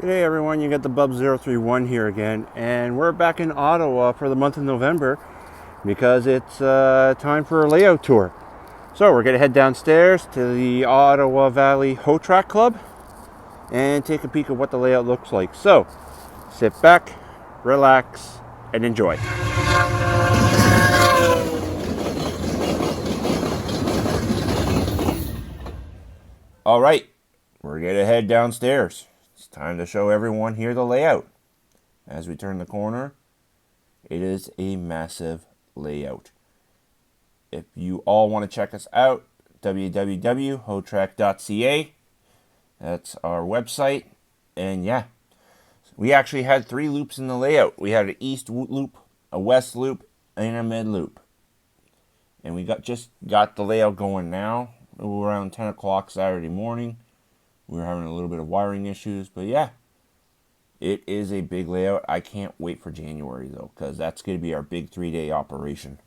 Hey everyone, you got the Bub031 here again, and we're back in Ottawa for the month of November because it's time for a layout tour. So we're going to head downstairs to the Ottawa Valley HOtrak Club and take a peek at what the layout looks like. So sit back, relax, and enjoy. All right, we're going to head downstairs. It's time to show everyone here the layout. As we turn the corner, it is a massive layout. If you all want to check us out, www.hotrak.ca. That's our website. And yeah, we actually had 3 loops in the layout. We had an east loop, a west loop, and a mid loop. And we just got the layout going now, around 10 o'clock Saturday morning. We were having a little bit of wiring issues, but yeah, it is a big layout. I can't wait for January though, because that's going to be our big 3-day operation.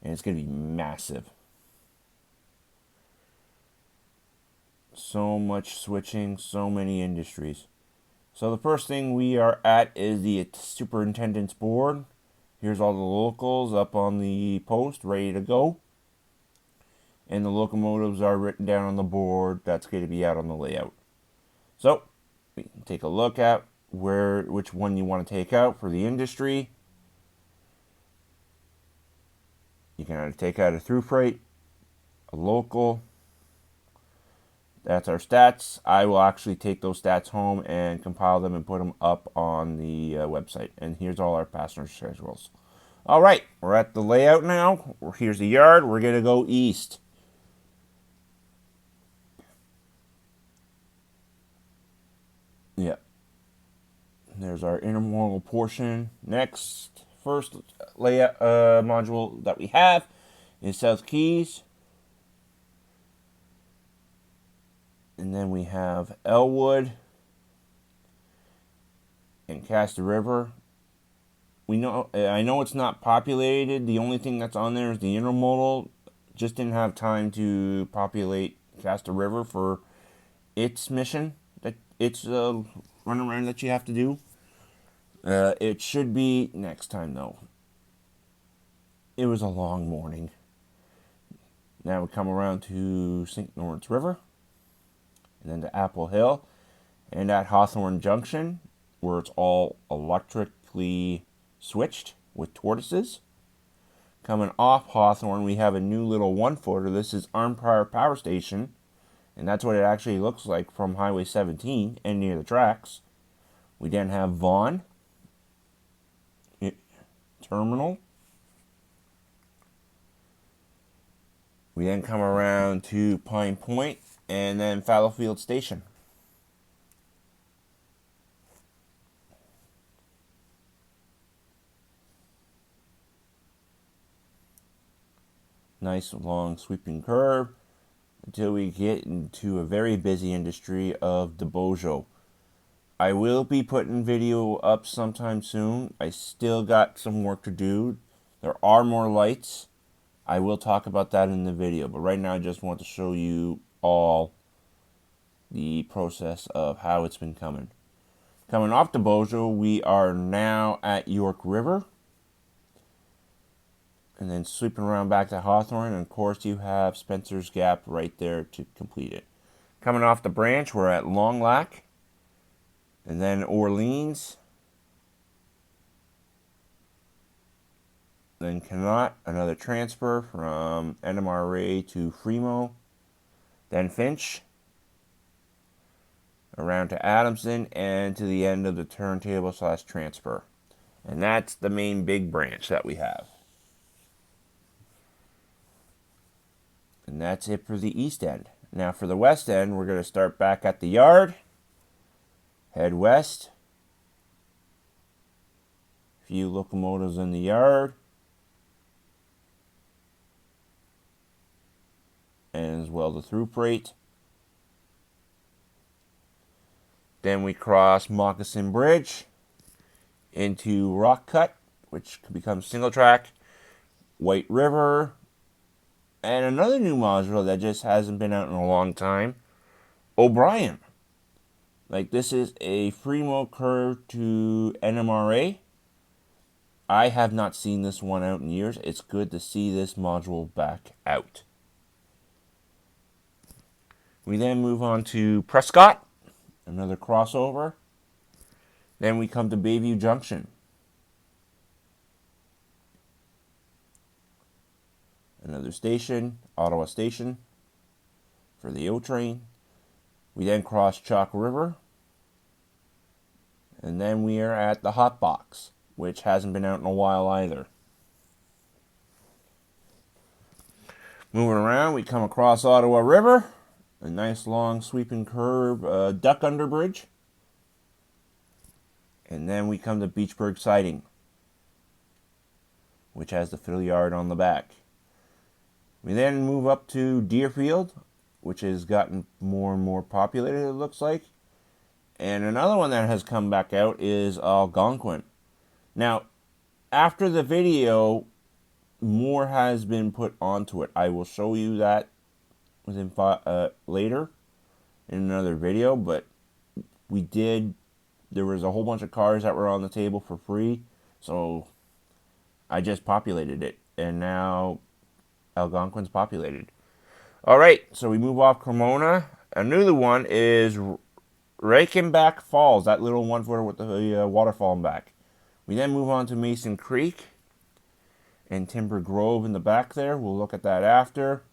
And it's going to be massive. So much switching, so many industries. So the first thing we are at is the Superintendent's Board. Here's all the locals up on the post, ready to go. And the locomotives are written down on the board. That's going to be out on the layout. So we can take a look at which one you want to take out for the industry. You can either take out a through freight, a local. That's our stats. I will actually take those stats home and compile them and put them up on the website. And here's all our passenger schedules. All right, we're at the layout now. Here's the yard. We're going to go east. Yeah. There's our intermodal portion. Next, first layout module that we have is South Keys. And then we have Elwood and Castor River. I know it's not populated. The only thing that's on there is the intermodal. Just didn't have time to populate Castor River for its mission. It's a runaround that you have to do. It should be next time though. It was a long morning. Now we come around to St. Lawrence River, and then to Apple Hill, and at Hawthorne Junction, where it's all electrically switched with tortoises. Coming off Hawthorne, we have a new little 1-footer. This is Armpire Power Station, and that's what it actually looks like from Highway 17 and near the tracks. We then have Vaughan Terminal. We then come around to Pine Point and then Fallowfield Station. Nice long sweeping curve until we get into a very busy industry of DeBojo. I will be putting video up sometime soon. I still got some work to do. There are more lights. I will talk about that in the video, but right now I just want to show you all the process of how it's been coming. Coming off DeBojo, we are now at York River. And then sweeping around back to Hawthorne, and of course you have Spencer's Gap right there to complete it. Coming off the branch, we're at Long Lac, and then Orleans, then Connaught, another transfer from NMRA to Fremo, then Finch, around to Adamson, and to the end of the turntable / transfer. And that's the main big branch that we have. And that's it for the east end. Now for the west end, we're going to start back at the yard, head west, a few locomotives in the yard, and as well the through freight. Then we cross Moccasin Bridge into Rock Cut, which could become single track, White River, and another new module that just hasn't been out in a long time, O'Brien. Like, this is a Fremo curve to NMRA. I have not seen this one out in years. It's good to see this module back out. We then move on to Prescott, another crossover. Then we come to Bayview Junction. Another station, Ottawa Station, for the O train. We then cross Chalk River. And then we are at the Hot Box, which hasn't been out in a while either. Moving around, we come across Ottawa River. A nice long sweeping curve, duck under bridge. And then we come to Beachburg Siding, which has the fiddle yard on the back. We then move up to Deerfield, which has gotten more and more populated, it looks like. And another one that has come back out is Algonquin. Now, after the video, more has been put onto it. I will show you that within later in another video, but there was a whole bunch of cars that were on the table for free, so I just populated it, and now Algonquin's populated. Alright, so we move off Cremona. Another one is Reichenbach Falls, that little one-footer with the waterfall in back. We then move on to Mason Creek and Timber Grove in the back there. We'll look at that after.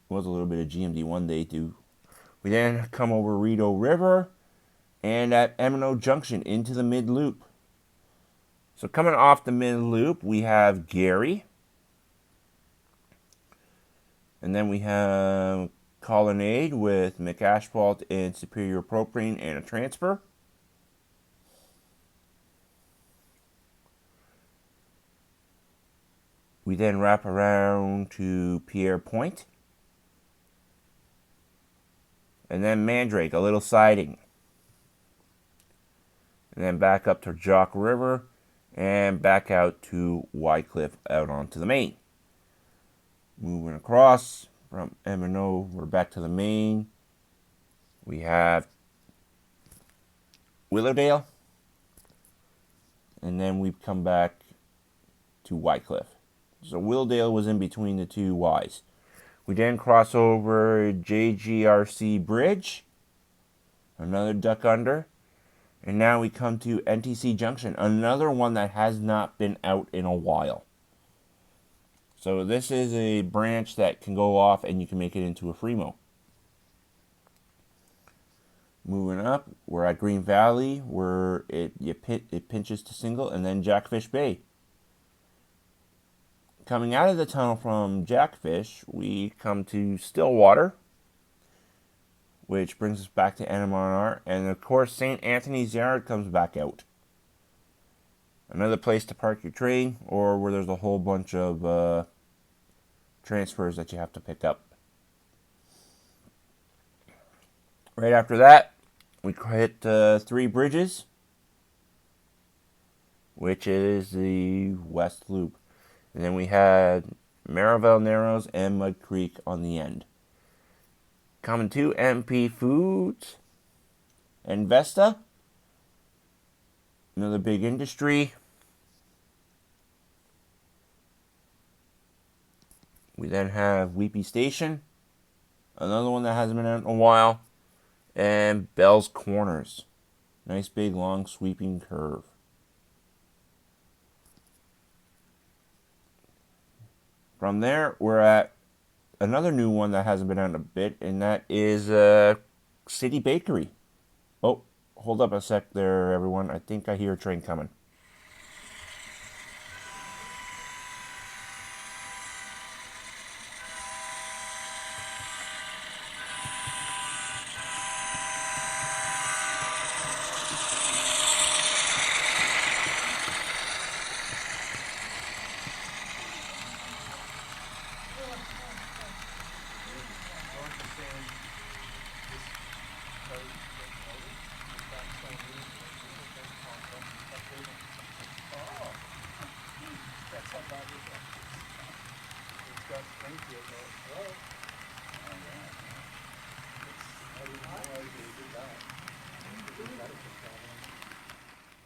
Was a little bit of GMD one day too. We then come over Rideau River and at M&O Junction into the mid loop. So coming off the mid loop, we have Gary. And then we have Colonnade with McAsphalt and Superior Propane and a transfer. We then wrap around to Pierre Point. And then Mandrake, a little siding. And then back up to Jock River. And back out to Wycliffe out onto the main. Moving across from M&O, we're back to the main. We have Willowdale. And then we come back to Wycliffe. So Willowdale was in between the two Ys. We then cross over JGRC Bridge. Another duck under. And now we come to NTC Junction. Another one that has not been out in a while. So this is a branch that can go off and you can make it into a Fremo. Moving up, we're at Green Valley where it pinches to single, and then Jackfish Bay. Coming out of the tunnel from Jackfish, we come to Stillwater, which brings us back to NMR, and of course St. Anthony's Yard comes back out. Another place to park your train, or where there's a whole bunch of transfers that you have to pick up. Right after that, we hit Three Bridges, which is the West Loop. And then we had Maryville Narrows and Mud Creek on the end. Coming to MP Foods and Vesta. Another big industry. We then have Weepy Station. Another one that hasn't been out in a while. And Bell's Corners. Nice big long sweeping curve. From there, we're at another new one that hasn't been out in a bit, and that is City Bakery. Oh, hold up a sec there, everyone. I think I hear a train coming.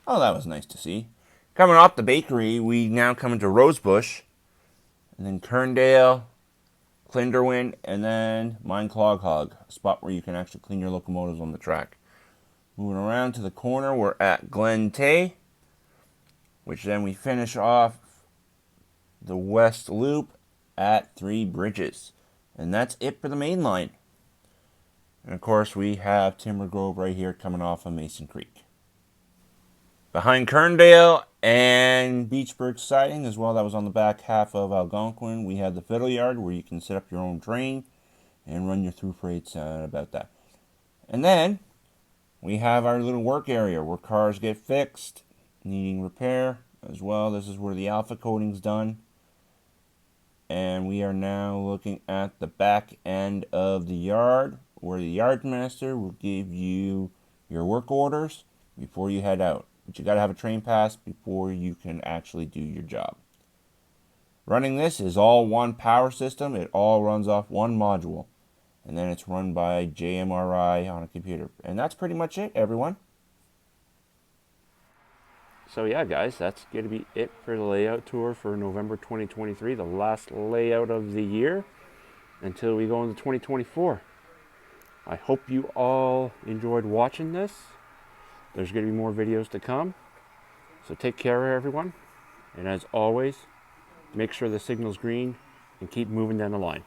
Oh, that was nice to see. Coming off the bakery, we now come into Rosebush, and then Kerndale, Clinderwin, and then Mine Clog Hog, a spot where you can actually clean your locomotives on the track. Moving around to the corner, we're at Glen Tay, which then we finish off the West Loop at Three Bridges. And that's it for the main line. And of course, we have Timber Grove right here coming off of Mason Creek. Behind Kerndale and Beachburg siding as well, that was on the back half of Algonquin, we have the Fiddle Yard where you can set up your own train and run your through freights about that. And then we have our little work area where cars get fixed, needing repair as well. This is where the alpha coating's done. And we are now looking at the back end of the yard where the yard master will give you your work orders before you head out. But you got to have a train pass before you can actually do your job. Running this is all one power system. It all runs off one module. And then it's run by JMRI on a computer. And that's pretty much it, everyone. So yeah, guys, that's going to be it for the layout tour for November 2023, the last layout of the year until we go into 2024. I hope you all enjoyed watching this. There's going to be more videos to come. So take care, everyone. And as always, make sure the signal's green and keep moving down the line.